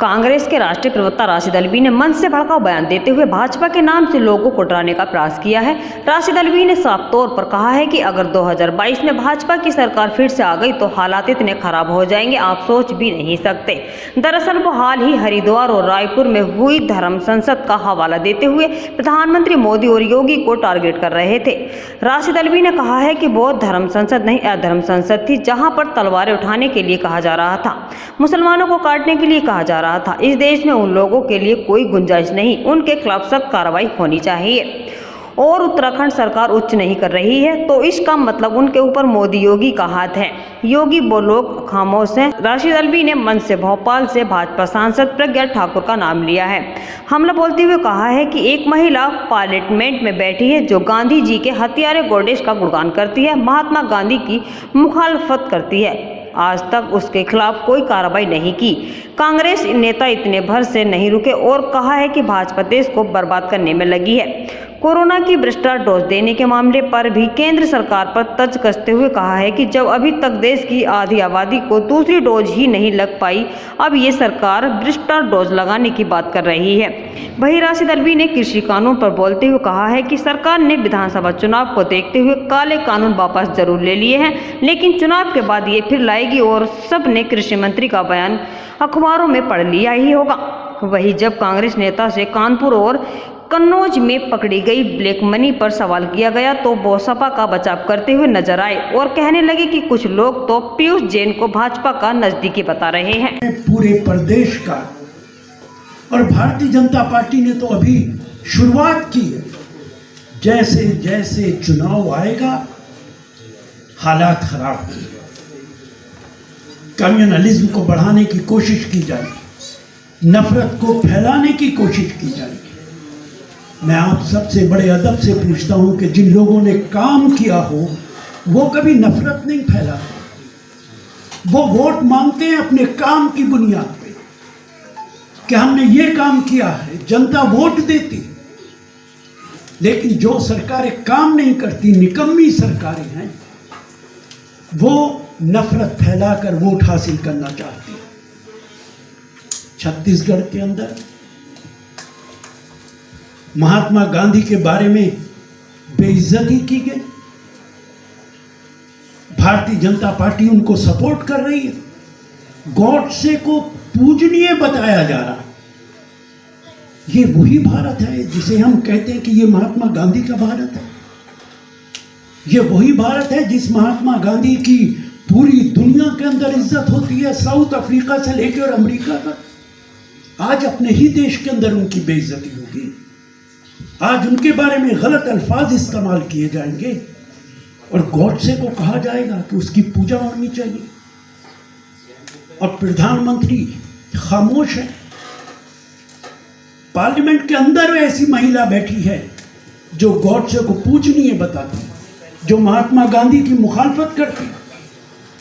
कांग्रेस के राष्ट्रीय प्रवक्ता राशिद अल्वी ने मंच से भड़काऊ बयान देते हुए भाजपा के नाम से लोगों को डराने का प्रयास किया है। राशिद अल्वी ने साफ तौर पर कहा है कि अगर 2022 में भाजपा की सरकार फिर से आ गई तो हालात इतने खराब हो जाएंगे आप सोच भी नहीं सकते। दरअसल वो हाल ही हरिद्वार और रायपुर में हुई धर्म संसद का हवाला देते हुए प्रधानमंत्री मोदी और योगी को टारगेट कर रहे थे। राशिद अल्वी ने कहा है कि वो धर्म संसद नहीं अधर्म संसद थी, जहां पर तलवारें उठाने के लिए कहा जा रहा था, मुसलमानों को काटने के लिए कहा जा रहा था। इस देश में उन लोगों के लिए कोई गुंजाइश नहीं, उनके खिलाफ सख्त कार्रवाई होनी चाहिए। और उत्तराखंड सरकार उच्च नहीं कर रही है तो इसका मतलब उनके ऊपर मोदी योगी का हाथ है। योगी वो लोग खामोश हैं। राशिद अल्वी ने मंच से भोपाल से भाजपा सांसद प्रज्ञा ठाकुर का नाम लिया है। हमला बोलते हुए कहा है कि एक महिला पार्लियामेंट में बैठी है जो गांधी जी के हत्यारे गोडेश का गुणगान करती है, महात्मा गांधी की मुखालफत करती है। आज तक उसके खिलाफ कोई कार्रवाई नहीं की। कांग्रेस नेता इतने भर से नहीं रुके और कहा है कि भाजपा देश को बर्बाद करने में लगी है। कोरोना की बूस्टर डोज देने के मामले पर भी केंद्र सरकार पर तंज कसते हुए कहा है कि जब अभी तक देश की आधी आबादी को दूसरी डोज ही नहीं लग पाई, अब ये सरकार बूस्टर डोज लगाने की बात कर रही है। वहीं राशिद अल्वी ने कृषि कानून पर बोलते हुए कहा है कि सरकार ने विधानसभा चुनाव को देखते हुए काले कानून वापस जरूर ले लिए हैं, लेकिन चुनाव के बाद ये फिर लाएगी और सब ने कृषि मंत्री का बयान अखबारों में पढ़ लिया ही होगा। वहीं जब कांग्रेस नेता से कानपुर और कन्नौज में पकड़ी गई ब्लैक मनी पर सवाल किया गया तो वो सपा का बचाव करते हुए नजर आए और कहने लगे कि कुछ लोग तो पीयूष जैन को भाजपा का नजदीकी बता रहे हैं। पूरे प्रदेश का और भारतीय जनता पार्टी ने तो अभी शुरुआत की है। जैसे जैसे चुनाव आएगा हालात खराब होंगे। कम्युनलिज्म को बढ़ाने की कोशिश की जाएगी, नफरत को फैलाने की कोशिश की जाएगी। मैं आप सबसे बड़े अदब से पूछता हूं कि जिन लोगों ने काम किया हो वो कभी नफरत नहीं फैलाते। वो वोट मांगते हैं अपने काम की बुनियाद पे कि हमने ये काम किया है, जनता वोट देती। लेकिन जो सरकारें काम नहीं करती, निकम्मी सरकारें हैं, वो नफरत फैलाकर वोट हासिल करना चाहती है। छत्तीसगढ़ के अंदर महात्मा गांधी के बारे में बेइज्जती की गई। भारतीय जनता पार्टी उनको सपोर्ट कर रही है। गॉडसे को पूजनीय बताया जा रहा है। ये वही भारत है जिसे हम कहते हैं कि ये महात्मा गांधी का भारत है। ये वही भारत है जिस महात्मा गांधी की पूरी दुनिया के अंदर इज्जत होती है, साउथ अफ्रीका से लेकर अमेरिका तक। आज अपने ही देश के अंदर उनकी बेइज्जती होगी। आज उनके बारे में गलत अल्फाज इस्तेमाल किए जाएंगे और गॉडसे को कहा जाएगा कि उसकी पूजा होनी चाहिए। और प्रधानमंत्री खामोश है। पार्लियामेंट के अंदर ऐसी महिला बैठी है जो गॉडसे को पूजनीय बताती, जो महात्मा गांधी की मुखालफत करती।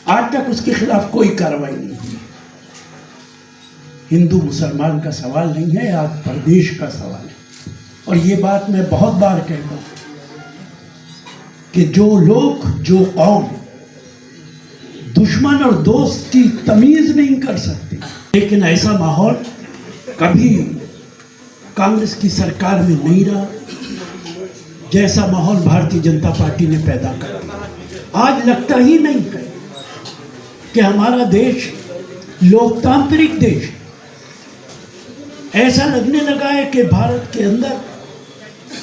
आज तक उसके खिलाफ कोई कार्रवाई नहीं हुई। हिंदू मुसलमान का सवाल नहीं है, आज प्रदेश का सवाल है। और ये बात मैं बहुत बार कहता हूं कि जो लोग, जो कौम दुश्मन और दोस्त की तमीज नहीं कर सकते, लेकिन ऐसा माहौल कभी कांग्रेस की सरकार में नहीं रहा जैसा माहौल भारतीय जनता पार्टी ने पैदा कर दिया। आज लगता ही नहीं है कि हमारा देश लोकतांत्रिक देश। ऐसा लगने लगा है कि भारत के अंदर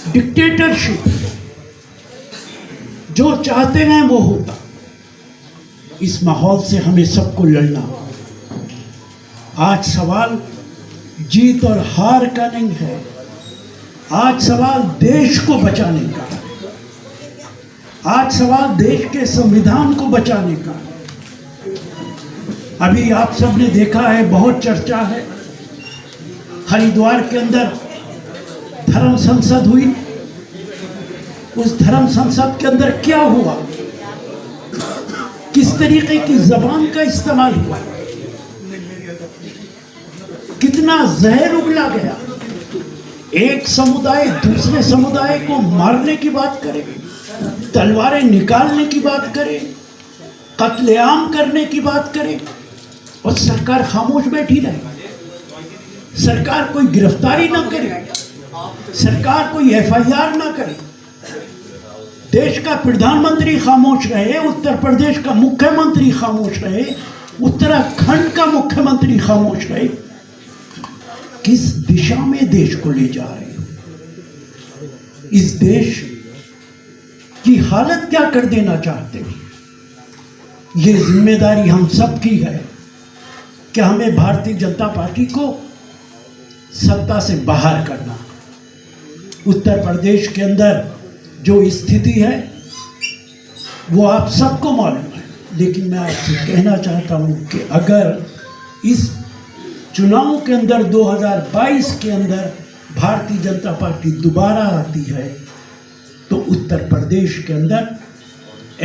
डिक्टेटरशिप, जो चाहते हैं वो होता। इस माहौल से हमें सबको लड़ना होगा। आज सवाल जीत और हार का नहीं है, आज सवाल देश को बचाने का है। आज सवाल देश के संविधान को बचाने का है। अभी आप सबने देखा है, बहुत चर्चा है, हरिद्वार के अंदर धर्म संसद हुई। उस धर्म संसद के अंदर क्या हुआ, किस तरीके की जबान का इस्तेमाल हुआ, कितना जहर उगला गया। एक समुदाय दूसरे समुदाय को मारने की बात करे, तलवारें निकालने की बात करे, कत्लेआम करने की बात करे और सरकार खामोश बैठी रहे। सरकार कोई गिरफ्तारी ना करे, सरकार कोई एफआईआर ना करे, देश का प्रधानमंत्री खामोश रहे, उत्तर प्रदेश का मुख्यमंत्री खामोश रहे, उत्तराखंड का मुख्यमंत्री खामोश रहे। किस दिशा में देश को ले जा रहे हो? इस देश की हालत क्या कर देना चाहते हो? ये जिम्मेदारी हम सब की है कि हमें भारतीय जनता पार्टी को सत्ता से बाहर करना। उत्तर प्रदेश के अंदर जो स्थिति है वो आप सबको मालूम है, लेकिन मैं आपसे कहना चाहता हूं कि अगर इस चुनाव के अंदर 2022 के अंदर भारतीय जनता पार्टी दोबारा आती है तो उत्तर प्रदेश के अंदर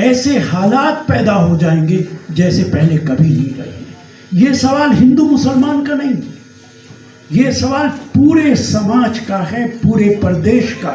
ऐसे हालात पैदा हो जाएंगे जैसे पहले कभी नहीं रहे। ये सवाल हिंदू मुसलमान का नहीं, ये सवाल पूरे समाज का है, पूरे प्रदेश का।